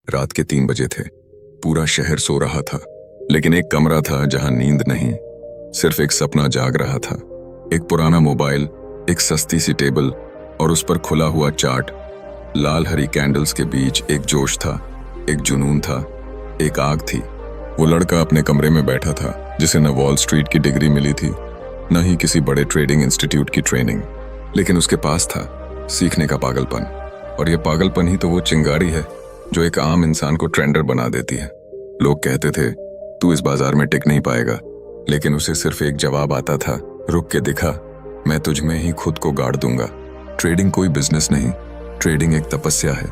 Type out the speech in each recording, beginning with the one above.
रात के 3 बजे थे। पूरा शहर सो रहा था, लेकिन एक कमरा था जहां नींद नहीं, सिर्फ एक सपना जाग रहा था। एक पुराना मोबाइल, एक सस्ती सी टेबल और उस पर खुला हुआ चार्ट। लाल हरी कैंडल्स के बीच एक जोश था, एक जुनून था, एक आग थी। वो लड़का अपने कमरे में बैठा था, जिसे न वॉल स्ट्रीट की डिग्री मिली थी, न ही किसी बड़े ट्रेडिंग इंस्टीट्यूट की ट्रेनिंग, लेकिन उसके पास था सीखने का पागलपन। और ये पागलपन ही तो वो चिंगारी है जो एक आम इंसान को ट्रेंडर बना देती है। लोग कहते थे तू इस बाजार में टिक नहीं पाएगा, लेकिन उसे सिर्फ एक जवाब आता था, रुक के दिखा, मैं तुझ में ही खुद को गाड़ दूंगा। ट्रेडिंग कोई बिजनेस नहीं, ट्रेडिंग एक तपस्या है।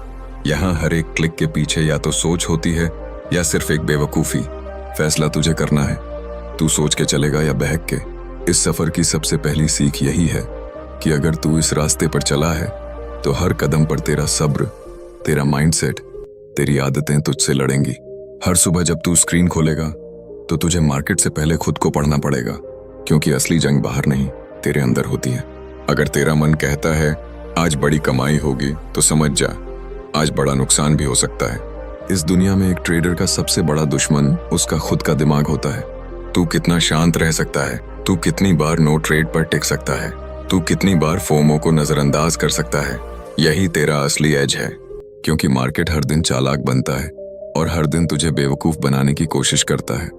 यहाँ हर एक क्लिक के पीछे या तो सोच होती है या सिर्फ एक बेवकूफ़ी। फैसला तुझे करना है, तू सोच के चलेगा या बहक के। इस सफर की सबसे पहली सीख यही है कि अगर तू इस रास्ते पर चला है तो हर कदम पर तेरा सब्र, तेरा माइंडसेट, तेरी आदतें तुझसे लड़ेंगी। हर सुबह जब तू स्क्रीन खोलेगा तो तुझे मार्केट से पहले खुद को पढ़ना पड़ेगा, क्योंकि असली जंग बाहर नहीं, तेरे अंदर होती है। अगर तेरा मन कहता है आज बड़ी कमाई होगी, तो समझ जा आज बड़ा नुकसान भी हो सकता है। इस दुनिया में एक ट्रेडर का सबसे बड़ा दुश्मन उसका खुद का दिमाग होता है। तू कितना शांत रह सकता है, तू कितनी बार नो ट्रेड पर टिक सकता है, तू कितनी बार फोमो को नजरअंदाज कर सकता है, यही तेरा असली एज है। क्योंकि मार्केट हर दिन चालाक बनता है और हर दिन तुझे बेवकूफ बनाने की कोशिश करता है।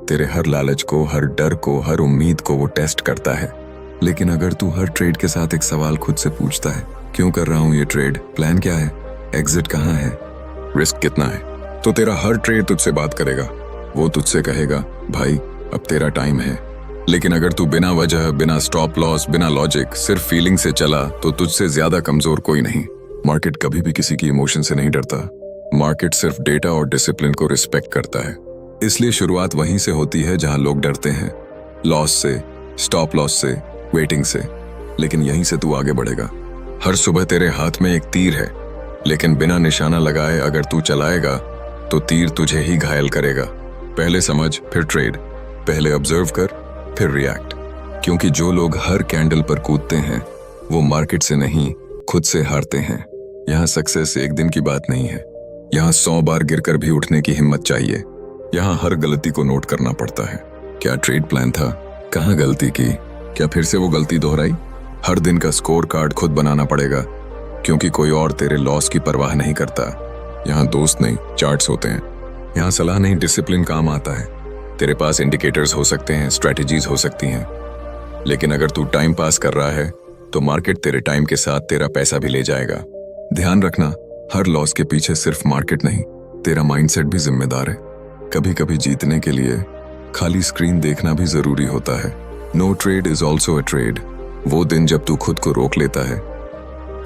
तेरे हर लालच को, हर डर को, हर उम्मीद को वो टेस्ट करता है। लेकिन अगर तू हर ट्रेड के साथ एक सवाल खुद से पूछता है, क्यों कर रहा हूं ये ट्रेड, प्लान क्या है, एग्जिट कहाँ है, रिस्क कितना है, तो तेरा हर ट्रेड तुझसे बात करेगा। वो तुझसे कहेगा भाई अब तेरा टाइम है। लेकिन अगर तू बिना वजह, बिना स्टॉप लॉस, बिना लॉजिक, सिर्फ फीलिंग से चला तो तुझसे ज्यादा कमजोर कोई नहीं। मार्केट कभी भी किसी की इमोशन से नहीं डरता। मार्केट सिर्फ डेटा और डिसिप्लिन को रिस्पेक्ट करता है। इसलिए शुरुआत वहीं से होती है जहां लोग डरते हैं, लॉस से, स्टॉप लॉस से, वेटिंग से। लेकिन यहीं से तू आगे बढ़ेगा। हर सुबह तेरे हाथ में एक तीर है, लेकिन बिना निशाना लगाए अगर तू चलाएगा तो तीर तुझे ही घायल करेगा। पहले समझ, फिर ट्रेड, पहले ऑब्जर्व कर, फिर रिएक्ट। क्योंकि जो लोग हर कैंडल पर कूदते हैं वो मार्केट से नहीं, खुद से हारते हैं। यहाँ सक्सेस एक दिन की बात नहीं है, यहाँ 100 बार गिरकर भी उठने की हिम्मत चाहिए। यहाँ हर गलती को नोट करना पड़ता है। क्या ट्रेड प्लान था, कहाँ गलती की, क्या फिर से वो गलती दोहराई। हर दिन का स्कोर कार्ड खुद बनाना पड़ेगा, क्योंकि कोई और तेरे लॉस की परवाह नहीं करता। यहाँ दोस्त नहीं, चार्ट्स होते हैं। यहाँ सलाह नहीं, डिसिप्लिन काम आता है। तेरे पास इंडिकेटर्स हो सकते हैं, स्ट्रेटजीज हो सकती हैं, लेकिन अगर तू टाइम पास कर रहा है तो मार्केट तेरे टाइम के साथ तेरा पैसा भी ले जाएगा। ध्यान रखना, हर लॉस के पीछे सिर्फ मार्केट नहीं, तेरा माइंडसेट भी जिम्मेदार है। कभी कभी जीतने के लिए खाली स्क्रीन देखना भी जरूरी होता है। No trade is also a trade. वो दिन जब तू खुद को रोक लेता है,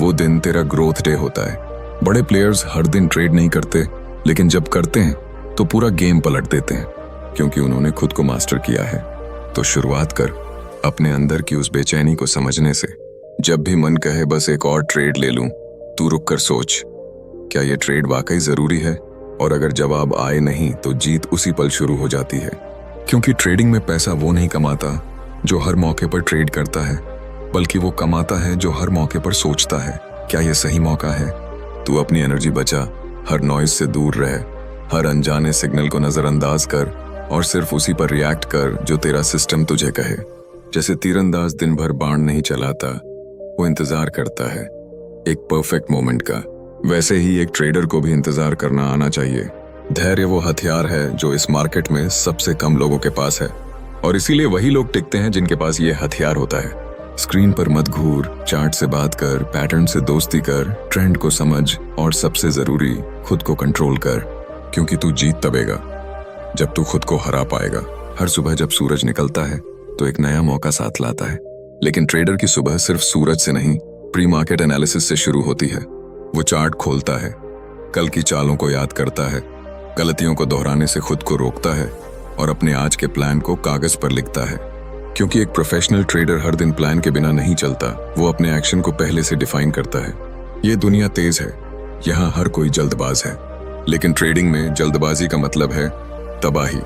वो दिन तेरा ग्रोथ डे होता है। बड़े प्लेयर्स हर दिन ट्रेड नहीं करते, लेकिन जब करते हैं तो पूरा गेम पलट देते हैं, क्योंकि उन्होंने खुद को मास्टर किया है। तो शुरुआत कर अपने अंदर की उस बेचैनी को समझने से। जब भी मन कहे बस एक और ट्रेड ले लूं, तू रुक कर सोच, क्या ये ट्रेड वाकई जरूरी है। और अगर जवाब आए नहीं तो जीत उसी पल शुरू हो जाती है। क्योंकि ट्रेडिंग में पैसा वो नहीं कमाता जो हर मौके पर ट्रेड करता है, बल्कि वो कमाता है जो हर मौके पर सोचता है, क्या ये सही मौका है। तू अपनी एनर्जी बचा, हर नॉइज से दूर रह, हर अनजाने सिग्नल को नजरअंदाज कर और सिर्फ उसी पर रिएक्ट कर जो तेरा सिस्टम तुझे कहे। जैसे तीरंदाज दिन भर बाण नहीं चलाता, वो इंतजार करता है एक परफेक्ट मोमेंट का, वैसे ही एक ट्रेडर को भी इंतजार करना आना चाहिए। धैर्य वो हथियार है जो इस मार्केट में सबसे कम लोगों के पास है, और इसीलिए वही लोग टिकते हैं जिनके पास ये हथियार होता है। स्क्रीन पर मत घूर, चार्ट से बात कर, पैटर्न से दोस्ती कर, ट्रेंड को समझ और सबसे जरूरी खुद को कंट्रोल कर, क्योंकि तू जीत तबेगा जब तू खुद को हरा पाएगा। हर सुबह जब सूरज निकलता है तो एक नया मौका साथ लाता है, लेकिन ट्रेडर की सुबह सिर्फ सूरज से नहीं, प्री मार्केट एनालिसिस से शुरू होती है। वो चार्ट खोलता है, कल की चालों को याद करता है, गलतियों को दोहराने से खुद को रोकता है और अपने आज के प्लान को कागज पर लिखता है। क्योंकि एक प्रोफेशनल ट्रेडर हर दिन प्लान के बिना नहीं चलता, वो अपने एक्शन को पहले से डिफाइन करता है। ये दुनिया तेज है, यहाँ हर कोई जल्दबाज है, लेकिन ट्रेडिंग में जल्दबाजी का मतलब है तबाही।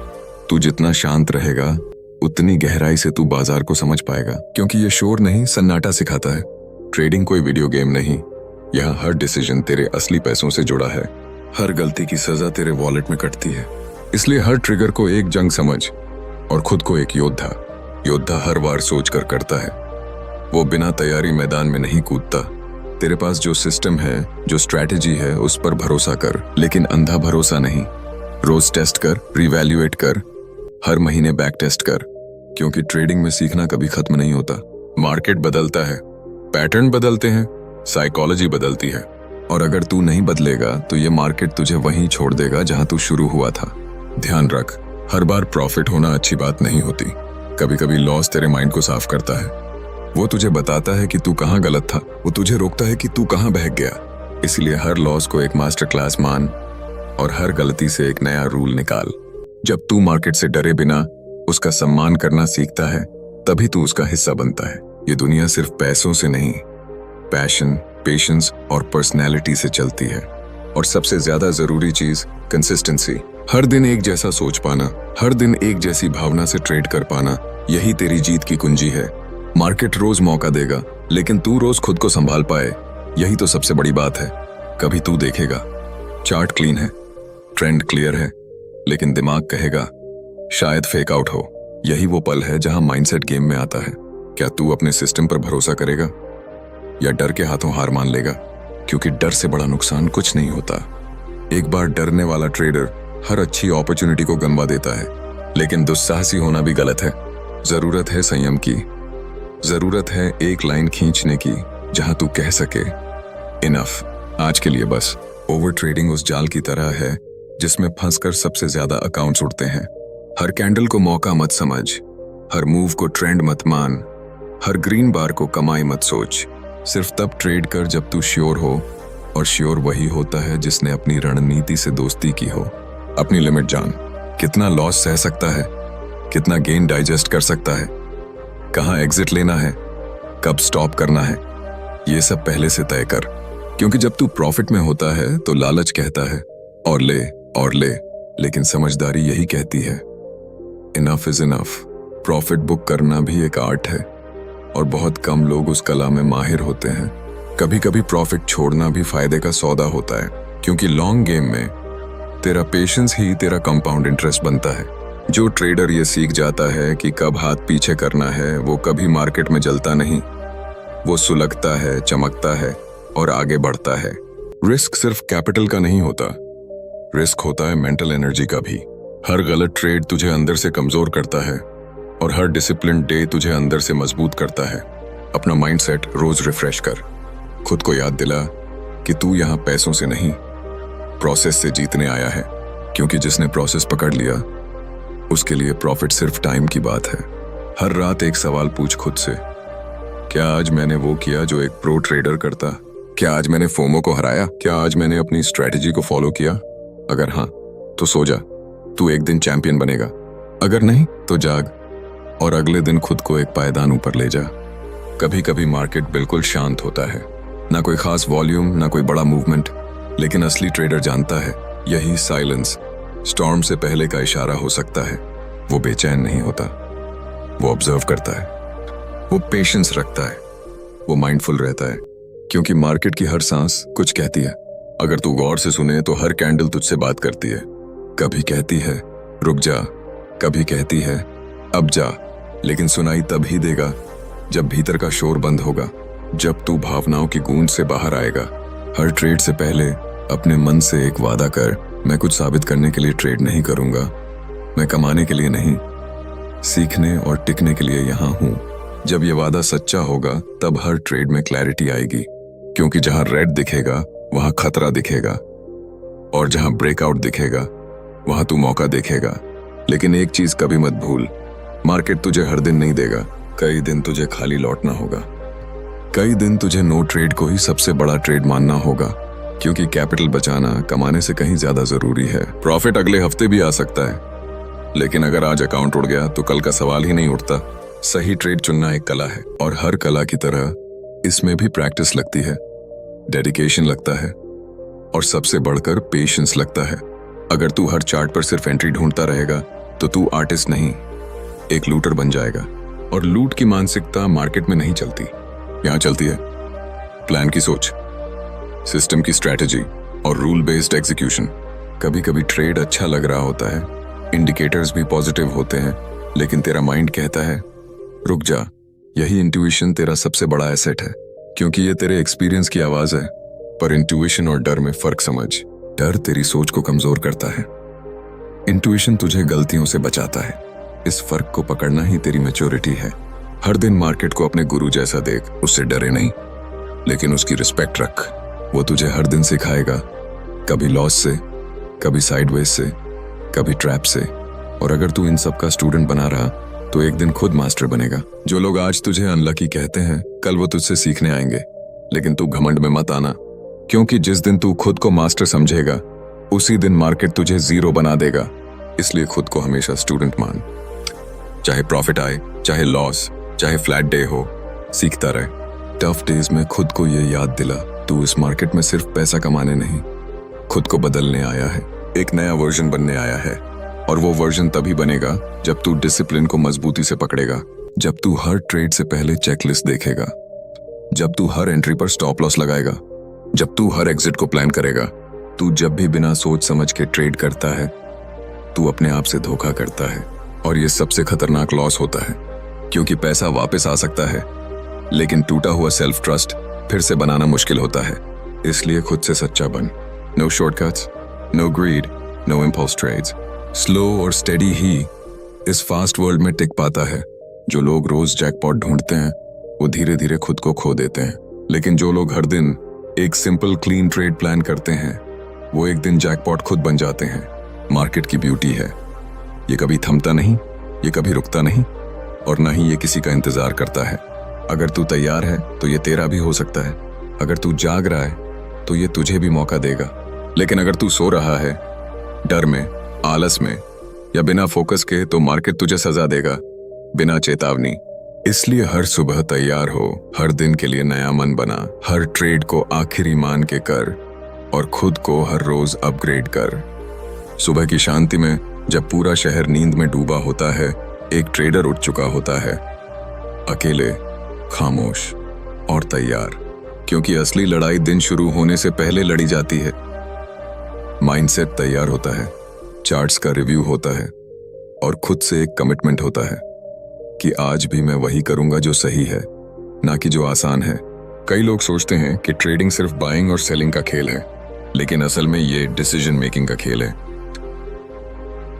तू जितना शांत रहेगा उतनी गहराई से तू बाजार को समझ पाएगा, क्योंकि ये शोर नहीं, सन्नाटा सिखाता है। ट्रेडिंग कोई वीडियो गेम नहीं, यहाँ हर डिसीजन तेरे असली पैसों से जुड़ा है। हर गलती की सजा तेरे वॉलेट में कटती है। इसलिए हर ट्रिगर को एक जंग समझ और खुद को एक योद्धा। योद्धा हर बार सोच कर करता है, वो बिना तैयारी मैदान में नहीं कूदता। तेरे पास जो सिस्टम है, जो स्ट्रैटेजी है, उस पर भरोसा कर, लेकिन अंधा भरोसा नहीं। रोज टेस्ट कर, रिवैल्यूएट कर, हर महीने बैक टेस्ट कर, क्योंकि ट्रेडिंग में सीखना कभी खत्म नहीं होता। मार्केट बदलता है, पैटर्न बदलते हैं, साइकोलॉजी बदलती है, और अगर तू नहीं बदलेगा तो ये मार्केट तुझे वहीं छोड़ देगा जहां तू शुरू हुआ था। ध्यान रख, हर बार प्रॉफिट होना अच्छी बात नहीं होती। कभी कभी लॉस तेरे माइंड को साफ करता है। वो तुझे बताता है कि तू कहाँ गलत था, वो तुझे रोकता है कि तू कहाँ बहक गया। इसलिए हर लॉस को एक मास्टर क्लास मान और हर गलती से एक नया रूल निकाल। जब तू मार्केट से डरे बिना उसका सम्मान करना सीखता है, तभी तू उसका हिस्सा बनता है। ये दुनिया सिर्फ पैसों से नहीं, पैशन, पेशेंस और पर्सनैलिटी से चलती है। और सबसे ज्यादा जरूरी चीज कंसिस्टेंसी। हर दिन एक जैसा सोच पाना, हर दिन एक जैसी भावना से ट्रेड कर पाना, यही तेरी जीत की कुंजी है। मार्केट रोज मौका देगा, लेकिन तू रोज खुद को संभाल पाए, यही तो सबसे बड़ी बात है। कभी तू देखेगा चार्ट क्लीन है, ट्रेंड क्लियर है, लेकिन दिमाग कहेगा शायद फेक आउट हो। यही वो पल है जहां माइंडसेट गेम में आता है। क्या तू अपने सिस्टम पर भरोसा करेगा या डर के हाथों हार मान लेगा? क्योंकि डर से बड़ा नुकसान कुछ नहीं होता। एक बार डरने वाला ट्रेडर हर अच्छी अपॉर्चुनिटी को गंवा देता है। लेकिन दुस्साहसी होना भी गलत है। जरूरत है संयम की, जरूरत है एक लाइन खींचने की जहां तू कह सके इनफ। आज के लिए बस। ओवर ट्रेडिंग उस जाल की तरह है जिसमें फंसकर सबसे ज्यादा अकाउंट्स उड़ते हैं। हर कैंडल को मौका मत समझ, हर मूव को ट्रेंड मत मान, हर ग्रीन बार को कमाई मत सोच। सिर्फ तब ट्रेड कर जब तू श्योर हो, और श्योर वही होता है जिसने अपनी रणनीति से दोस्ती की हो। अपनी लिमिट जान, कितना लॉस सह सकता है, कितना गेन डाइजेस्ट कर सकता है, कहाँ एग्जिट लेना है, कब स्टॉप करना है, ये सब पहले से तय कर। क्योंकि जब तू प्रॉफिट में होता है तो लालच कहता है और ले, लेकिन समझदारी यही कहती है enough is enough. Profit book करना भी एक आर्ट है और बहुत कम लोग उस कला में माहिर होते हैं। कभी कभी प्रॉफिट छोड़ना भी फायदे का सौदा होता है, क्योंकि लॉन्ग गेम में तेरा पेशेंस ही तेरा कंपाउंड इंटरेस्ट बनता है। जो ट्रेडर ये सीख जाता है कि कब हाथ पीछे करना है, वो कभी मार्केट में जलता नहीं, वो सुलगता है, चमकता है और आगे बढ़ता है। रिस्क सिर्फ कैपिटल का नहीं होता, रिस्क होता है मेंटल एनर्जी का भी। हर गलत ट्रेड तुझे अंदर से कमजोर करता है और हर डिसिप्लिन डे तुझे अंदर से मजबूत करता है। अपना माइंडसेट रोज रिफ्रेश कर, खुद को याद दिला कि तू यहाँ पैसों से नहीं, प्रोसेस से जीतने आया है। क्योंकि जिसने प्रोसेस पकड़ लिया उसके लिए प्रॉफिट सिर्फ टाइम की बात है। हर रात एक सवाल पूछ खुद से, क्या आज मैंने वो किया जो एक प्रो ट्रेडर करता? क्या आज मैंने फोमो को हराया? क्या आज मैंने अपनी स्ट्रेटेजी को फॉलो किया? अगर हाँ तो सो जा, तू एक दिन चैंपियन बनेगा। अगर नहीं तो जाग और अगले दिन खुद को एक पायदान ऊपर ले जा। कभी कभी मार्केट बिल्कुल शांत होता है, ना कोई खास वॉल्यूम, ना कोई बड़ा मूवमेंट, लेकिन असली ट्रेडर जानता है यही साइलेंस स्टॉर्म से पहले का इशारा हो सकता है। वो बेचैन नहीं होता, वो ऑब्जर्व करता है, वो पेशेंस रखता है, वो माइंडफुल रहता है, क्योंकि मार्केट की हर सांस कुछ कहती है। अगर तू गौर से सुने तो हर कैंडल तुझसे बात करती है। कभी कहती है रुक जा, कभी कहती है अब जा, लेकिन सुनाई तब ही देगा जब भीतर का शोर बंद होगा, जब तू भावनाओं की गूंज से बाहर आएगा। हर ट्रेड से पहले अपने मन से एक वादा कर, मैं कुछ साबित करने के लिए ट्रेड नहीं करूंगा, मैं कमाने के लिए नहीं, सीखने और टिकने के लिए यहां हूं। जब ये वादा सच्चा होगा तब हर ट्रेड में क्लैरिटी आएगी, क्योंकि जहां रेड दिखेगा वहां खतरा दिखेगा, और जहां ब्रेकआउट दिखेगा वहां तू मौका देखेगा। लेकिन एक चीज कभी मत भूल, मार्केट तुझे हर दिन नहीं देगा। कई दिन तुझे खाली लौटना होगा, कई दिन तुझे नो ट्रेड को ही सबसे बड़ा ट्रेड मानना होगा, क्योंकि कैपिटल बचाना कमाने से कहीं ज्यादा जरूरी है। प्रॉफिट अगले हफ्ते भी आ सकता है, लेकिन अगर आज अकाउंट उड़ गया तो कल का सवाल ही नहीं उठता। सही ट्रेड चुनना एक कला है, और हर कला की तरह इसमें भी प्रैक्टिस लगती है, डेडिकेशन लगता है, और सबसे बढ़कर पेशेंस लगता है। अगर तू हर चार्ट पर सिर्फ एंट्री ढूंढता रहेगा तो तू आर्टिस्ट नहीं, एक लूटर बन जाएगा। और लूट की मानसिकता मार्केट में नहीं चलती, यहाँ चलती है प्लान की सोच, सिस्टम की स्ट्रैटेजी और रूल बेस्ड एग्जीक्यूशन। कभी कभी ट्रेड अच्छा लग रहा होता है, इंडिकेटर्स भी पॉजिटिव होते हैं, लेकिन तेरा माइंड कहता है रुक जा। यही इंट्यूशन तेरा सबसे बड़ा एसेट है, क्योंकि ये तेरे एक्सपीरियंस की आवाज है। पर इंट्यूशन और डर में फर्क समझ। डर तेरी सोच को कमजोर करता है, इंट्यूशन तुझे गलतियों से बचाता है। इस फर्क को पकड़ना ही तेरी मैच्योरिटी है। हर दिन मार्केट को अपने गुरु जैसा देख, उससे डरे नहीं, लेकिन उसकी रिस्पेक्ट रख। वो तुझे हर दिन सिखाएगा, कभी लॉस से, कभी साइडवेज से, कभी ट्रैप से। और अगर तू इन सब का स्टूडेंट बना रहा तो एक दिन खुद मास्टर बनेगा। जो लोग आज तुझे अनलकी कहते हैं, कल वो तुझसे सीखने आएंगे। लेकिन तू घमंड में मत आना, क्योंकि जिस दिन तू खुद को मास्टर समझेगा उसी दिन मार्केट तुझे जीरो बना देगा। इसलिए खुद को हमेशा स्टूडेंट मान। चाहे प्रॉफिट आए, चाहे लॉस, चाहे फ्लैट डे हो, सीखता रहे। टफ डेज में खुद को ये याद दिला, तू इस मार्केट में सिर्फ पैसा कमाने नहीं, खुद को बदलने आया है। एक नया वर्जन बनने आया है, और वो वर्जन तभी बनेगा जब तू डिसिप्लिन को मजबूती से पकड़ेगा, जब तू हर ट्रेड से पहले चेकलिस्ट देखेगा, जब तू हर एंट्री पर स्टॉप लॉस लगाएगा, जब तू हर एग्जिट को प्लान करेगा। तू जब भी बिना सोच समझ के ट्रेड करता है, तू अपने आप से धोखा करता है। और ये सबसे खतरनाक लॉस होता है, क्योंकि पैसा वापस आ सकता है, लेकिन टूटा हुआ सेल्फ ट्रस्ट फिर से बनाना मुश्किल होता है। इसलिए खुद से सच्चा बन। No shortcuts, no greed, no impulse trades. Slow और स्टेडी ही इस फास्ट वर्ल्ड में टिक पाता है। जो लोग रोज जैकपॉट ढूंढते हैं वो धीरे धीरे खुद को खो देते हैं, लेकिन जो लोग हर दिन एक सिंपल क्लीन ट्रेड प्लान करते हैं वो एक दिन जैकपॉट खुद बन जाते हैं। मार्केट की ब्यूटी है, ये कभी थमता नहीं, ये कभी रुकता नहीं, और ना ही ये किसी का इंतजार करता है। अगर तू तैयार है तो ये तेरा भी हो सकता है। अगर तू जाग रहा है तो ये तुझे भी मौका देगा। लेकिन अगर तू सो रहा है डर में, आलस में, या बिना फोकस के, तो मार्केट तुझे सजा देगा बिना चेतावनी। इसलिए हर सुबह तैयार हो, हर दिन के लिए नया मन बना, हर ट्रेड को आखिरी मान के कर, और खुद को हर रोज अपग्रेड कर। सुबह की शांति में जब पूरा शहर नींद में डूबा होता है, एक ट्रेडर उठ चुका होता है, अकेले, खामोश और तैयार। क्योंकि असली लड़ाई दिन शुरू होने से पहले लड़ी जाती है। माइंडसेट तैयार होता है, चार्ट्स का रिव्यू होता है, और खुद से एक कमिटमेंट होता है कि आज भी मैं वही करूंगा जो सही है, ना कि जो आसान है। कई लोग सोचते हैं कि ट्रेडिंग सिर्फ बाइंग और सेलिंग का खेल है, लेकिन असल में ये डिसीजन मेकिंग का खेल है।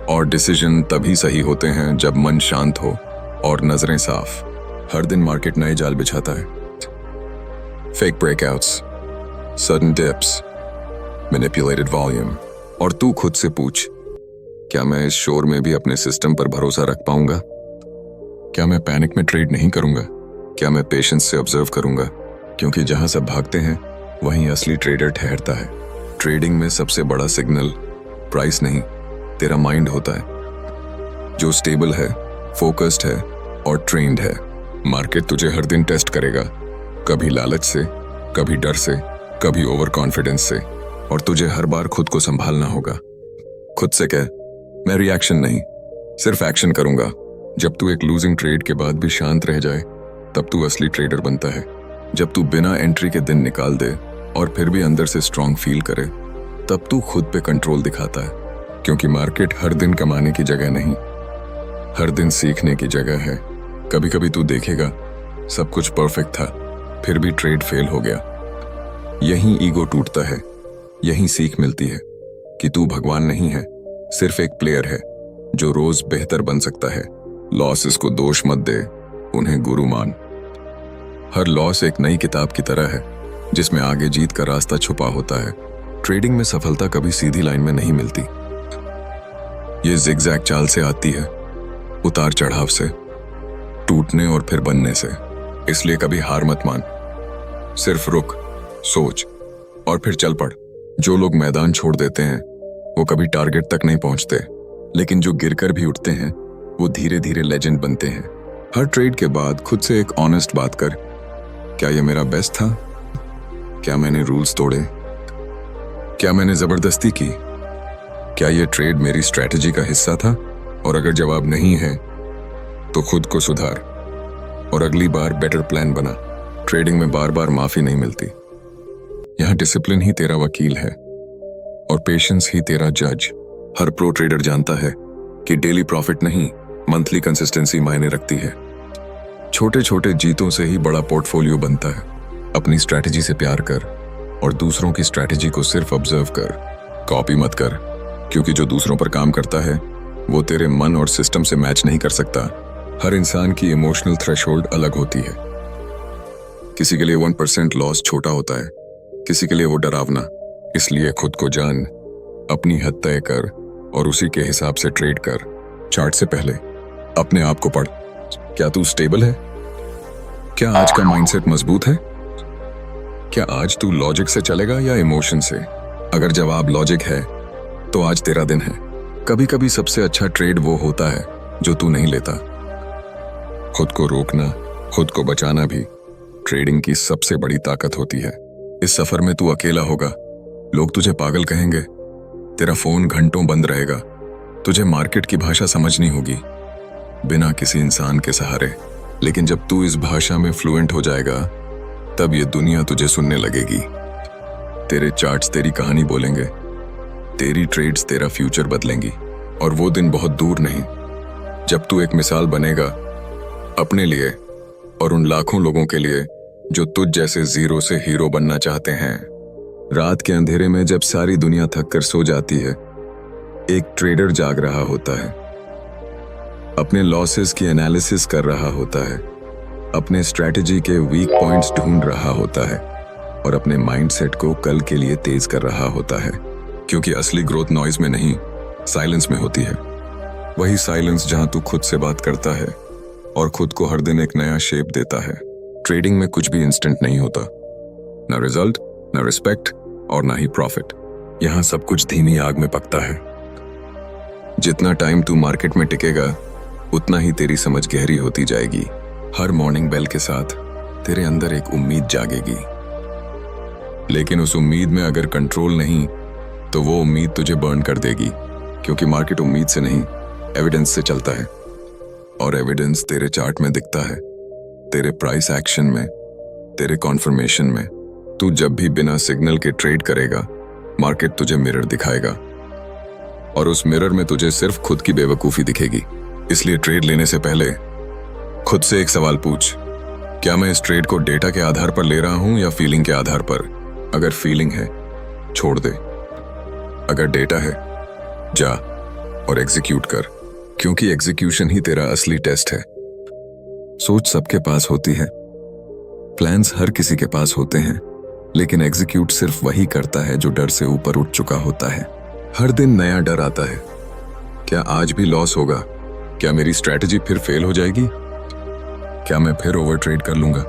और डिसीजन तभी सही होते हैं जब मन शांत हो और नजरें साफ। हर दिन मार्केट नए जाल बिछाता है, fake breakouts, sudden dips, manipulated volume. और तू खुद से पूछ, क्या मैं इस शोर में भी अपने सिस्टम पर भरोसा रख पाऊंगा? क्या मैं पैनिक में ट्रेड नहीं करूंगा? क्या मैं पेशेंस से ऑब्जर्व करूंगा? क्योंकि जहां सब भागते हैं वहीं असली ट्रेडर ठहरता है। ट्रेडिंग में सबसे बड़ा सिग्नल प्राइस नहीं, तेरा माइंड होता है, जो स्टेबल है, फोकस्ड है और ट्रेन्ड है। मार्केट तुझे हर दिन टेस्ट करेगा, कभी लालच से, कभी डर से, कभी ओवर कॉन्फिडेंस से, और तुझे हर बार खुद को संभालना होगा। खुद से कह, मैं रिएक्शन नहीं, सिर्फ एक्शन करूंगा। जब तू एक लूजिंग ट्रेड के बाद भी शांत रह जाए, तब तू असली ट्रेडर बनता है। जब तू बिना एंट्री के दिन निकाल दे और फिर भी अंदर से स्ट्रांग फील करे, तब तू खुद पे कंट्रोल दिखाता है। क्योंकि मार्केट हर दिन कमाने की जगह नहीं, हर दिन सीखने की जगह है। कभी कभी तू देखेगा सब कुछ परफेक्ट था, फिर भी ट्रेड फेल हो गया। यहीं ईगो टूटता है, यहीं सीख मिलती है कि तू भगवान नहीं है, सिर्फ एक प्लेयर है जो रोज बेहतर बन सकता है। लॉसेस को दोष मत दे, उन्हें गुरु मान। हर लॉस एक नई किताब की तरह है, जिसमें आगे जीत का रास्ता छुपा होता है। ट्रेडिंग में सफलता कभी सीधी लाइन में नहीं मिलती, ये जिगजैग चाल से आती है, उतार चढ़ाव से, टूटने और फिर बनने से। इसलिए कभी हार मत मान, सिर्फ रुक, सोच और फिर चल पड़। जो लोग मैदान छोड़ देते हैं वो कभी टारगेट तक नहीं पहुंचते, लेकिन जो गिरकर भी उठते हैं वो धीरे धीरे लेजेंड बनते हैं। हर ट्रेड के बाद खुद से एक ऑनेस्ट बात कर, क्या ये मेरा बेस्ट था? क्या मैंने रूल्स तोड़े? क्या मैंने जबरदस्ती की? क्या ये ट्रेड मेरी स्ट्रैटेजी का हिस्सा था? और अगर जवाब नहीं है तो खुद को सुधार और अगली बार बेटर प्लान बना। ट्रेडिंग में बार बार माफी नहीं मिलती, यहाँ डिसिप्लिन ही तेरा वकील है। और पेशेंस ही तेरा जज। हर प्रो ट्रेडर जानता है कि डेली प्रॉफिट नहीं, मंथली कंसिस्टेंसी मायने रखती है। छोटे छोटे जीतों से ही बड़ा पोर्टफोलियो बनता है। अपनी स्ट्रैटेजी से प्यार कर और दूसरों की स्ट्रैटेजी को सिर्फ ऑब्जर्व कर, कॉपी मत कर, क्योंकि जो दूसरों पर काम करता है वो तेरे मन और सिस्टम से मैच नहीं कर सकता। हर इंसान की इमोशनल थ्रेशोल्ड अलग होती है। किसी के लिए 1% लॉस छोटा होता है, किसी के लिए वो डरावना। इसलिए खुद को जान, अपनी हद तय कर और उसी के हिसाब से ट्रेड कर। चार्ट से पहले अपने आप को पढ़, क्या तू स्टेबल है? क्या आज का माइंडसेट मजबूत है? क्या आज तू लॉजिक से चलेगा या इमोशन से? अगर जवाब लॉजिक है तो आज तेरा दिन है। कभी कभी सबसे अच्छा ट्रेड वो होता है जो तू नहीं लेता। खुद को रोकना, खुद को बचाना भी ट्रेडिंग की सबसे बड़ी ताकत होती है। इस सफर में तू अकेला होगा, लोग तुझे पागल कहेंगे, तेरा फोन घंटों बंद रहेगा, तुझे मार्केट की भाषा समझनी होगी बिना किसी इंसान के सहारे। लेकिन जब तू इस भाषा में फ्लुएंट हो जाएगा तब ये दुनिया तुझे सुनने लगेगी। तेरे चार्ट्स तेरी कहानी बोलेंगे, तेरी ट्रेड्स तेरा फ्यूचर बदलेंगी। और वो दिन बहुत दूर नहीं जब तू एक मिसाल बनेगा अपने लिए और उन लाखों लोगों के लिए जो तुझ जैसे जीरो से हीरो बनना चाहते हैं। रात के अंधेरे में जब सारी दुनिया थक कर सो जाती है, एक ट्रेडर जाग रहा होता है, अपने लॉसेस की एनालिसिस कर रहा होता है, अपने स्ट्रैटेजी के वीक पॉइंट्स ढूंढ रहा होता है और अपने माइंडसेट को कल के लिए तेज कर रहा होता है। क्योंकि असली ग्रोथ नॉइज में नहीं, साइलेंस में होती है। वही साइलेंस जहां तू खुद से बात करता है और खुद को हर दिन एक नया शेप देता है। ट्रेडिंग में कुछ भी इंस्टेंट नहीं होता, ना रिजल्ट, ना रिस्पेक्ट और ना ही प्रॉफिट। यहां सब कुछ धीमी आग में पकता है। जितना टाइम तू मार्केट में टिकेगा उतना ही तेरी समझ गहरी होती जाएगी। हर मॉर्निंग बेल के साथ तेरे अंदर एक उम्मीद जागेगी, लेकिन उस उम्मीद में अगर कंट्रोल नहीं तो वो उम्मीद तुझे बर्न कर देगी। क्योंकि मार्केट उम्मीद से नहीं, एविडेंस से चलता है और एविडेंस तेरे चार्ट में दिखता है, तेरे प्राइस एक्शन में, तेरे कॉन्फर्मेशन में। तू जब भी बिना सिग्नल के ट्रेड करेगा, मार्केट तुझे मिरर दिखाएगा और उस मिरर में तुझे सिर्फ खुद की बेवकूफी दिखेगी। इसलिए ट्रेड लेने से पहले खुद से एक सवाल पूछ, क्या मैं इस ट्रेड को डेटा के आधार पर ले रहा हूं या फीलिंग के आधार पर? अगर फीलिंग है छोड़ दे, अगर डेटा है जा और एग्जीक्यूट कर, क्योंकि एग्जीक्यूशन ही तेरा असली टेस्ट है। सोच सबके पास होती है, प्लान्स हर किसी के पास होते हैं, लेकिन एग्जीक्यूट सिर्फ वही करता है जो डर से ऊपर उठ चुका होता है। हर दिन नया डर आता है, क्या आज भी लॉस होगा? क्या मेरी स्ट्रैटेजी फिर फेल हो जाएगी? क्या मैं फिर ओवर ट्रेड कर लूंगा?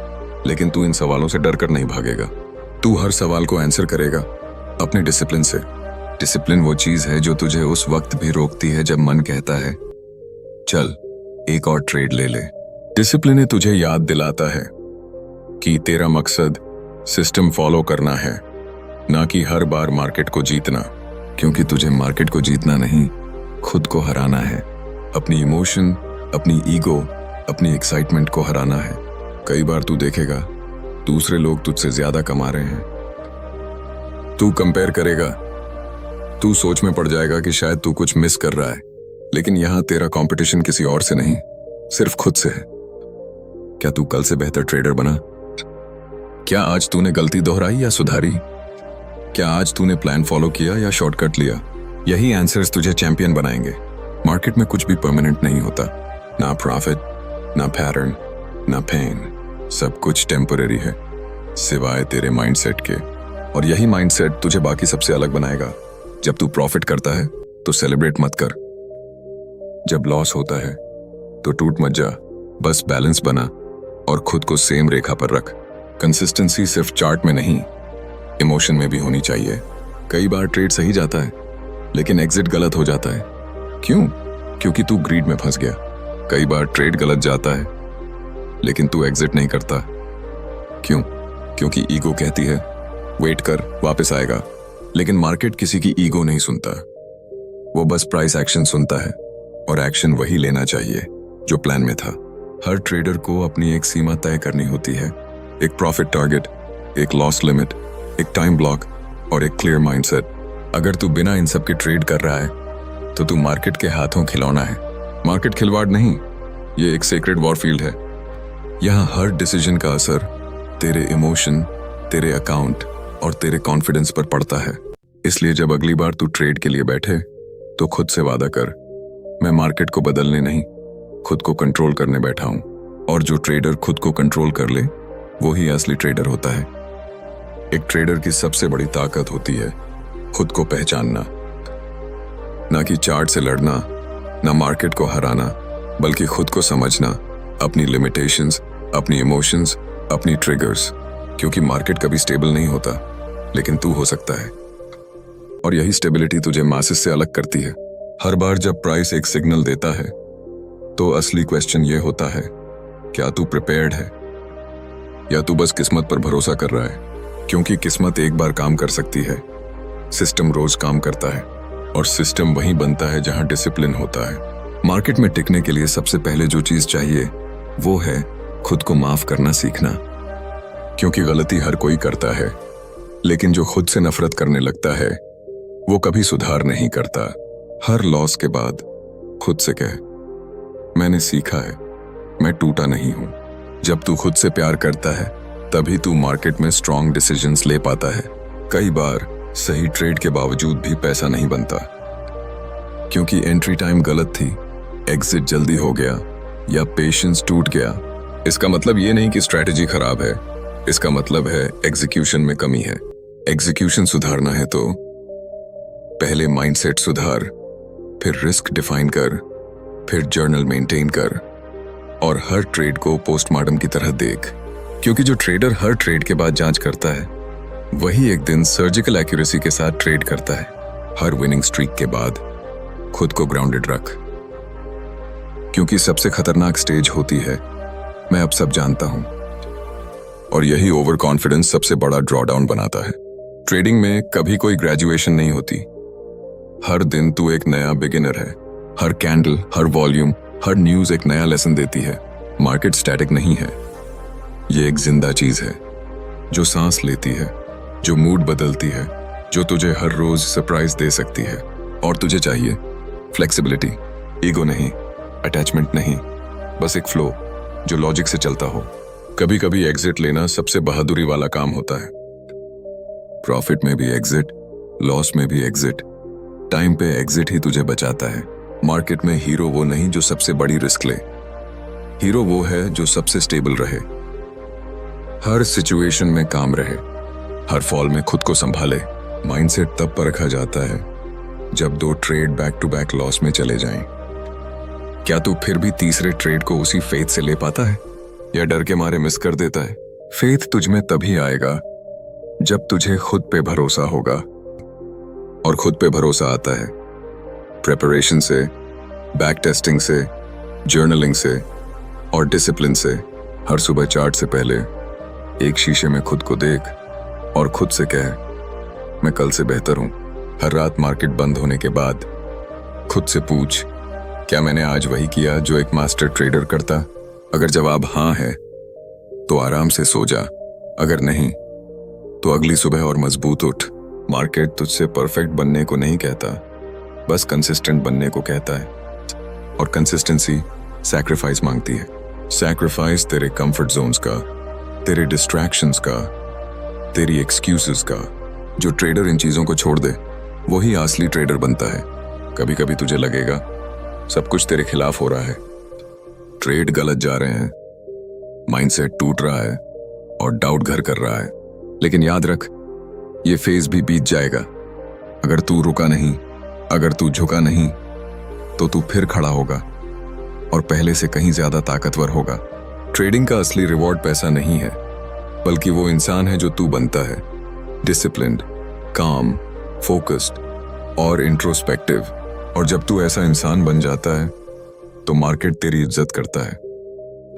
लेकिन तू इन सवालों से डर कर नहीं भागेगा। तू हर सवाल को आंसर करेगा अपने डिसिप्लिन से। डिसिप्लिन वो चीज है जो तुझे उस वक्त भी रोकती है जब मन कहता है चल एक और ट्रेड ले ले। डिसिप्लिन तुझे याद दिलाता है कि तेरा मकसद सिस्टम फॉलो करना है, ना कि हर बार मार्केट को जीतना। क्योंकि तुझे मार्केट को जीतना नहीं, खुद को हराना है। अपनी इमोशन, अपनी ईगो, अपनी एक्साइटमेंट को हराना है। कई बार तू देखेगा दूसरे लोग तुझसे ज्यादा कमा रहे हैं, तू कंपेयर करेगा, तू सोच में पड़ जाएगा कि शायद तू कुछ मिस कर रहा है। लेकिन यहां तेरा कंपटीशन किसी और से नहीं, सिर्फ खुद से है। क्या तू कल से बेहतर ट्रेडर बना? क्या आज तूने गलती दोहराई या सुधारी? क्या आज तूने प्लान फॉलो किया या शॉर्टकट लिया? यही आंसर्स तुझे चैंपियन बनाएंगे। मार्केट में कुछ भी परमानेंट नहीं होता, ना प्रॉफिट, ना पैटर्न, ना पेन। सब कुछ टेम्पररी है सिवाय तेरे माइंडसेट के। और यही माइंडसेट तुझे बाकी सबसे अलग बनाएगा। जब तू प्रॉफिट करता है तो सेलिब्रेट मत कर, जब लॉस होता है तो टूट मत जा, बस बैलेंस बना और खुद को सेम रेखा पर रख। कंसिस्टेंसी सिर्फ चार्ट में नहीं, इमोशन में भी होनी चाहिए। कई बार ट्रेड सही जाता है लेकिन एग्जिट गलत हो जाता है। क्यों? क्योंकि तू ग्रीड में फंस गया। कई बार ट्रेड गलत जाता है लेकिन तू एग्जिट नहीं करता। क्यों? क्योंकि ईगो कहती है वेट कर, वापस आएगा। लेकिन मार्केट किसी की ईगो नहीं सुनता, वो बस प्राइस एक्शन सुनता है और एक्शन वही लेना चाहिए जो प्लान में था। हर ट्रेडर को अपनी एक सीमा तय करनी होती है, एक प्रॉफिट टारगेट, एक लॉस लिमिट, एक टाइम ब्लॉक और एक क्लियर माइंडसेट। अगर तू बिना इन सब के ट्रेड कर रहा है तो तू मार्केट के हाथों खिलौना है। मार्केट खिलवाड़ नहीं, ये एक सेक्रेड वॉरफील्ड है। यहाँ हर डिसीजन का असर तेरे इमोशन, तेरे अकाउंट और तेरे कॉन्फिडेंस पर पड़ता है। इसलिए जब अगली बार तू ट्रेड के लिए बैठे तो खुद से वादा कर, मैं मार्केट को बदलने नहीं, खुद को कंट्रोल करने बैठा हूं। और जो ट्रेडर खुद को कंट्रोल कर ले वो ही असली ट्रेडर होता है। एक ट्रेडर की सबसे बड़ी ताकत होती है खुद को पहचानना, ना कि चार्ट से लड़ना, ना मार्केट को हराना, बल्कि खुद को समझना, अपनी लिमिटेशंस, अपनी इमोशंस, अपनी ट्रिगर्स। क्योंकि मार्केट कभी स्टेबल नहीं होता, लेकिन तू हो सकता है। और यही स्टेबिलिटी तुझे मासेस से अलग करती है। हर बार जब प्राइस एक सिग्नल देता है तो असली क्वेश्चन ये होता है, क्या तू प्रिपेयर्ड है या तू बस किस्मत पर भरोसा कर रहा है? क्योंकि किस्मत एक बार काम कर सकती है, सिस्टम रोज काम करता है, और सिस्टम वहीं बनता है जहां डिसिप्लिन होता है। मार्केट में टिकने के लिए सबसे पहले जो चीज चाहिए वो है खुद को माफ करना सीखना। क्योंकि गलती हर कोई करता है, लेकिन जो खुद से नफरत करने लगता है वो कभी सुधार नहीं करता। हर लॉस के बाद खुद से कह, मैंने सीखा है, मैं टूटा नहीं हूं। जब तू खुद से प्यार करता है तभी तू मार्केट में स्ट्रॉन्ग डिसीजंस ले पाता है। कई बार सही ट्रेड के बावजूद भी पैसा नहीं बनता, क्योंकि एंट्री टाइम गलत थी, एग्जिट जल्दी हो गया या पेशेंस टूट गया। इसका मतलब ये नहीं कि स्ट्रैटेजी खराब है, इसका मतलब है एग्जीक्यूशन में कमी है। एग्जीक्यूशन सुधारना है तो पहले माइंडसेट सुधार, फिर रिस्क डिफाइन कर, फिर जर्नल मेंटेन कर, और हर ट्रेड को पोस्टमार्टम की तरह देख। क्योंकि जो ट्रेडर हर ट्रेड के बाद जांच करता है वही एक दिन सर्जिकल एक्यूरेसी के साथ ट्रेड करता है। हर विनिंग स्ट्रीक के बाद खुद को ग्राउंडेड रख, क्योंकि सबसे खतरनाक स्टेज होती है मैं अब सब जानता हूं, और यही ओवर कॉन्फिडेंस सबसे बड़ा ड्रॉडाउन बनाता है। ट्रेडिंग में कभी कोई ग्रेजुएशन नहीं होती, हर दिन तू एक नया बिगिनर है। हर कैंडल, हर वॉल्यूम, हर न्यूज एक नया लेसन देती है। मार्केट स्टैटिक नहीं है, ये एक जिंदा चीज है जो सांस लेती है, जो मूड बदलती है, जो तुझे हर रोज सरप्राइज दे सकती है। और तुझे चाहिए फ्लेक्सिबिलिटी, ईगो नहीं, अटैचमेंट नहीं, बस एक फ्लो जो लॉजिक से चलता हो। कभी कभी एग्जिट लेना सबसे बहादुरी वाला काम होता है। प्रॉफिट में भी एग्जिट, लॉस में भी एग्जिट। टाइम पे एग्जिट ही तुझे बचाता है। मार्केट में हीरो वो नहीं जो सबसे बड़ी रिस्क ले, हीरो वो है जो सबसे स्टेबल रहे, हर सिचुएशन में काम रहे, हर फॉल में खुद को संभाले। माइंडसेट तब परखा जाता है जब 2 trade back to back loss में चले जाएं। क्या तू फिर भी तीसरे ट्रेड को उसी फेथ से ले पाता है या डर के मारे मिस कर देता है? फेथ तुझ में तभी आएगा जब तुझे खुद पे भरोसा होगा, और खुद पे भरोसा आता है प्रिपरेशन से, बैक टेस्टिंग से, जर्नलिंग से और डिसिप्लिन से। हर सुबह चार्ट से पहले एक शीशे में खुद को देख और खुद से कह, मैं कल से बेहतर हूं। हर रात मार्केट बंद होने के बाद खुद से पूछ, क्या मैंने आज वही किया जो एक मास्टर ट्रेडर करता? अगर जवाब हाँ है तो आराम से सो जा, अगर नहीं तो अगली सुबह और मजबूत उठ। मार्केट तुझसे परफेक्ट बनने को नहीं कहता, बस कंसिस्टेंट बनने को कहता है, और कंसिस्टेंसी सैक्रिफाइस मांगती है। सैक्रिफाइस तेरे कंफर्ट जोन्स का, तेरे डिस्ट्रैक्शंस का, तेरी एक्सक्यूजेस का। जो ट्रेडर इन चीजों को छोड़ दे वही असली ट्रेडर बनता है। कभी कभी तुझे लगेगा सब कुछ तेरे खिलाफ हो रहा है, ट्रेड गलत जा रहे हैं, माइंडसेट टूट रहा है और डाउट घर कर रहा है, लेकिन याद रख ये फेज भी बीत जाएगा। अगर तू रुका नहीं, अगर तू झुका नहीं, तो तू फिर खड़ा होगा और पहले से कहीं ज्यादा ताकतवर होगा। ट्रेडिंग का असली रिवॉर्ड पैसा नहीं है, बल्कि वो इंसान है जो तू बनता है, डिसिप्लिन्ड, काम, फोकस्ड और इंट्रोस्पेक्टिव। और जब तू ऐसा इंसान बन जाता है तो मार्केट तेरी इज्जत करता है।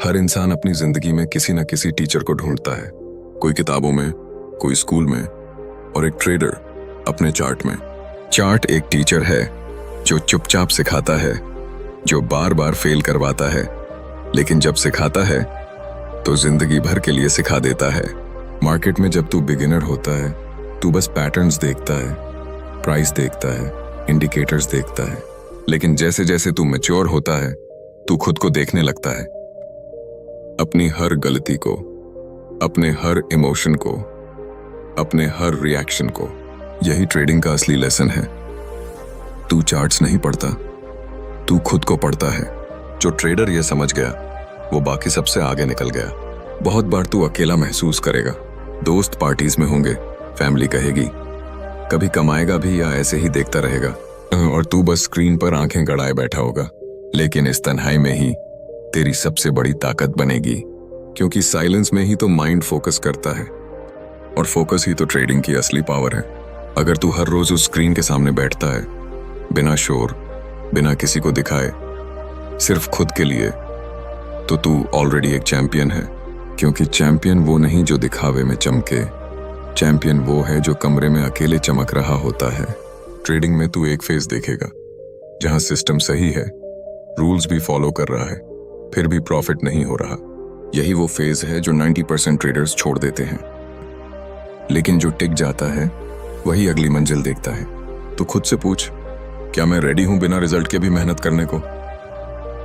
हर इंसान अपनी जिंदगी में किसी न किसी टीचर को ढूंढता है, कोई किताबों में, कोई स्कूल में, और एक ट्रेडर अपने चार्ट में। चार्ट एक टीचर है जो चुपचाप सिखाता है, जो बार बार फेल करवाता है, लेकिन जब सिखाता है तो जिंदगी भर के लिए सिखा देता है। मार्केट में जब तू बिगिनर होता है तू बस पैटर्न्स देखता है, प्राइस देखता है, इंडिकेटर्स देखता है, लेकिन जैसे जैसे तू मैच्योर होता है तू खुद को देखने लगता है, अपनी हर गलती को, अपने हर इमोशन को, अपने हर रिएक्शन को। यही ट्रेडिंग का असली लेसन है। तू चार्ट्स नहीं पढ़ता, तू खुद को पढ़ता है। जो ट्रेडर ये समझ गया वो बाकी सबसे आगे निकल गया। बहुत बार तू अकेला महसूस करेगा, दोस्त पार्टीज में होंगे, फैमिली कहेगी, कभी कमाएगा भी या ऐसे ही देखता रहेगा, और तू बस स्क्रीन पर आंखें गड़ाए बैठा होगा। लेकिन इस तन्हाई में ही तेरी सबसे बड़ी ताकत बनेगी, क्योंकि साइलेंस में ही तो माइंड फोकस करता है, और फोकस ही तो ट्रेडिंग की असली पावर है। अगर तू हर रोज उस स्क्रीन के सामने बैठता है, बिना शोर, बिना किसी को दिखाए, सिर्फ खुद के लिए, तो तू ऑलरेडी एक चैंपियन है। क्योंकि चैंपियन वो नहीं जो दिखावे में चमके, चैंपियन वो है जो कमरे में अकेले चमक रहा होता है। ट्रेडिंग में तू एक फेज देखेगा जहां सिस्टम सही है, रूल्स भी फॉलो कर रहा है, फिर भी प्रॉफिट नहीं हो रहा। यही वो फेज है जो 90% ट्रेडर्स छोड़ देते हैं। लेकिन जो टिक जाता है वही अगली मंजिल देखता है। तो खुद से पूछ, क्या मैं रेडी हूं बिना रिजल्ट के भी मेहनत करने को?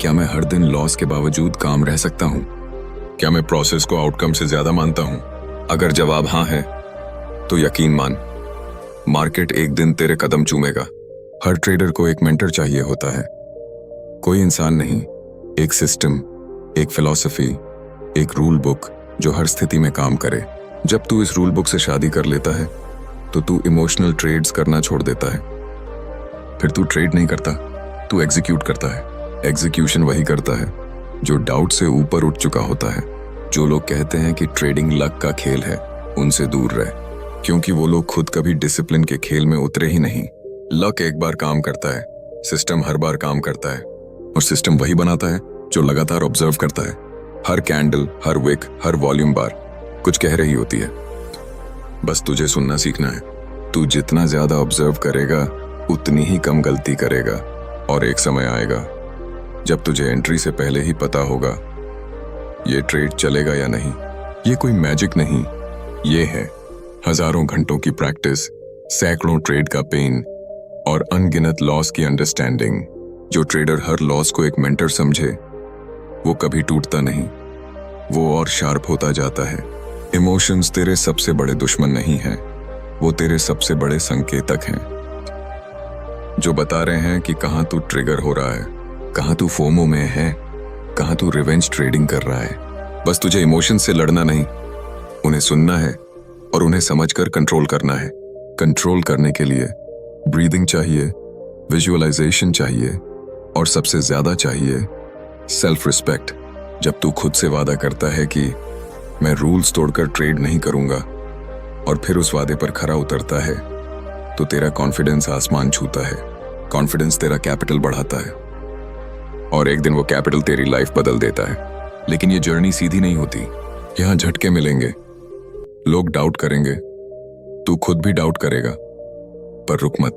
क्या मैं हर दिन लॉस के बावजूद काम रह सकता हूं? क्या मैं प्रोसेस को आउटकम से ज्यादा मानता हूं? अगर जवाब हाँ है तो यकीन मान, मार्केट एक दिन तेरे कदम चूमेगा। हर ट्रेडर को एक मेंटर चाहिए होता है, कोई इंसान नहीं, एक सिस्टम, एक फिलॉसफी, एक रूल बुक जो हर स्थिति में काम करे। जब तू इस रूल बुक से शादी कर लेता है तो तू इमोशनल ट्रेड्स करना छोड़ देता है। फिर तू ट्रेड नहीं करता, तू एग्जीक्यूट करता है। एग्जीक्यूशन वही करता है जो डाउट से ऊपर उठ चुका होता है। जो लोग कहते हैं कि ट्रेडिंग लक का खेल है, उनसे दूर रहे, क्योंकि वो लोग खुद कभी डिसिप्लिन के खेल में उतरे ही नहीं। लक एक बार काम करता है, सिस्टम हर बार काम करता है, और सिस्टम वही बनाता है जो लगातार ऑब्जर्व करता है। हर कैंडल, हर विक, हर वॉल्यूम बार कुछ कह रही होती है, बस तुझे सुनना सीखना है। तू जितना ज्यादा ऑब्जर्व करेगा उतनी ही कम गलती करेगा, और एक समय आएगा जब तुझे एंट्री से पहले ही पता होगा ये ट्रेड चलेगा या नहीं। ये कोई मैजिक नहीं, ये है हजारों घंटों की प्रैक्टिस, सैकड़ों ट्रेड का पेन और अनगिनत लॉस की अंडरस्टैंडिंग। जो ट्रेडर हर लॉस को एक मेंटर समझे वो कभी टूटता नहीं, वो और शार्प होता जाता है। इमोशंस तेरे सबसे बड़े दुश्मन नहीं हैं, वो तेरे सबसे बड़े संकेतक हैं जो बता रहे हैं कि कहां तू ट्रिगर हो रहा है, कहां तू फोमो में है, कहां तू रिवेंज ट्रेडिंग कर रहा है। बस तुझे इमोशन से लड़ना नहीं, उन्हें सुनना है और उन्हें समझकर कंट्रोल करना है। कंट्रोल करने के लिए ब्रीदिंग चाहिए, विजुअलाइजेशन चाहिए, और सबसे ज्यादा चाहिए सेल्फ रिस्पेक्ट। जब तू खुद से वादा करता है कि मैं रूल्स तोड़कर ट्रेड नहीं करूंगा, और फिर उस वादे पर खरा उतरता है, तो तेरा कॉन्फिडेंस आसमान छूता है। कॉन्फिडेंस तेरा कैपिटल बढ़ाता है, और एक दिन वो कैपिटल तेरी लाइफ बदल देता है। लेकिन ये जर्नी सीधी नहीं होती, यहां झटके मिलेंगे, लोग डाउट करेंगे, तू खुद भी डाउट करेगा, पर रुक मत।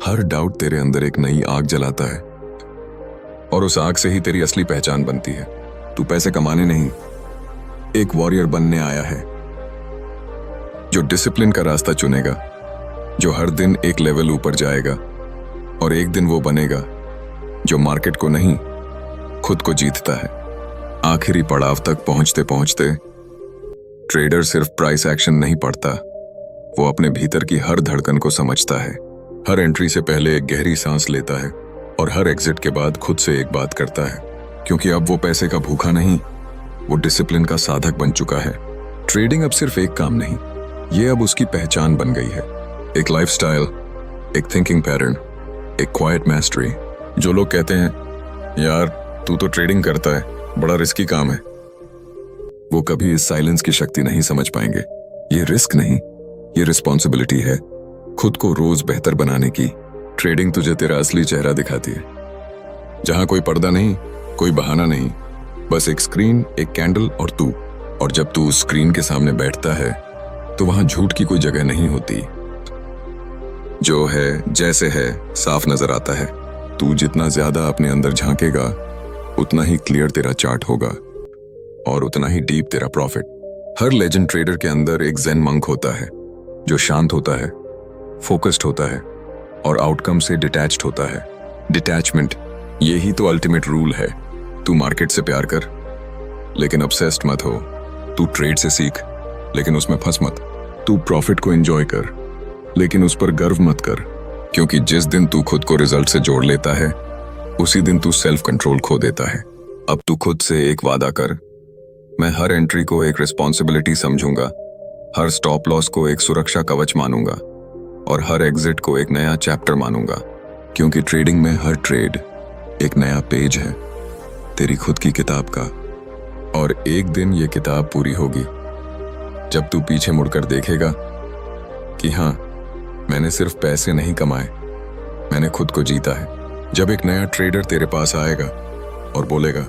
हर डाउट तेरे अंदर एक नई आग जलाता है, और उस आग से ही तेरी असली पहचान बनती है। तू पैसे कमाने नहीं, एक वॉरियर बनने आया है, जो डिसिप्लिन का रास्ता चुनेगा, जो हर दिन एक लेवल ऊपर जाएगा, और एक दिन वो बनेगा जो मार्केट को नहीं, खुद को जीतता है। आखिरी पड़ाव तक पहुंचते पहुंचते ट्रेडर सिर्फ प्राइस एक्शन नहीं पढ़ता, वो अपने भीतर की हर धड़कन को समझता है। हर एंट्री से पहले एक गहरी सांस लेता है, और हर एग्जिट के बाद खुद से एक बात करता है, क्योंकि अब वो पैसे का भूखा नहीं, वो डिसिप्लिन का साधक बन चुका है। ट्रेडिंग अब सिर्फ एक काम नहीं, ये अब उसकी पहचान बन गई है, एक लाइफस्टाइल, एक थिंकिंग पैटर्न, एक क्वाइट मैस्टरी। जो लोग कहते हैं यार तू तो ट्रेडिंग करता है, बड़ा रिस्की काम है, वो कभी इस साइलेंस की शक्ति नहीं समझ पाएंगे। ये रिस्क नहीं, ये रिस्पॉन्सिबिलिटी है खुद को रोज बेहतर बनाने की। ट्रेडिंग तुझे तेरा असली चेहरा दिखाती है, जहां कोई पर्दा नहीं, कोई बहाना नहीं, बस एक स्क्रीन, एक कैंडल और तू। और जब तू उस स्क्रीन के सामने बैठता है तो वहां झूठ की कोई जगह नहीं होती। जो है जैसे है साफ नजर आता है। तू जितना ज्यादा अपने अंदर झांकेगा उतना ही क्लियर तेरा चार्ट होगा, और उतना ही डीप तेरा प्रॉफिट। हर लेजेंड ट्रेडर के अंदर एक ज़ेन मंक होता है, जो शांत होता है, फोकस्ड होता है, और आउटकम से डिटैच्ड होता है। डिटैचमेंट, यही तो अल्टीमेट रूल है। तू मार्केट से प्यार कर, लेकिन obsessed मत हो। तू ट्रेड से सीख, लेकिन उसमें फंस मत। तू प्रॉफिट को एंजॉय कर, लेकिन उस पर गर्व मत कर, क्योंकि जिस दिन तू खुद को रिजल्ट से जोड़ लेता है, उसी दिन तू सेल्फ कंट्रोल खो देता है। अब तू खुद से एक वादा कर, मैं हर एंट्री को एक रिस्पॉन्सिबिलिटी समझूंगा, हर स्टॉप लॉस को एक सुरक्षा कवच मानूंगा और हर एग्जिट को एक नया चैप्टर मानूंगा, क्योंकि ट्रेडिंग में हर ट्रेड एक नया पेज है तेरी खुद की किताब का। और एक दिन ये किताब पूरी होगी जब तू पीछे मुड़कर देखेगा कि हाँ, मैंने सिर्फ पैसे नहीं कमाए, मैंने खुद को जीता है। जब एक नया ट्रेडर तेरे पास आएगा और बोलेगा,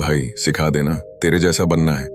भाई सिखा देना, तेरे जैसा बनना है,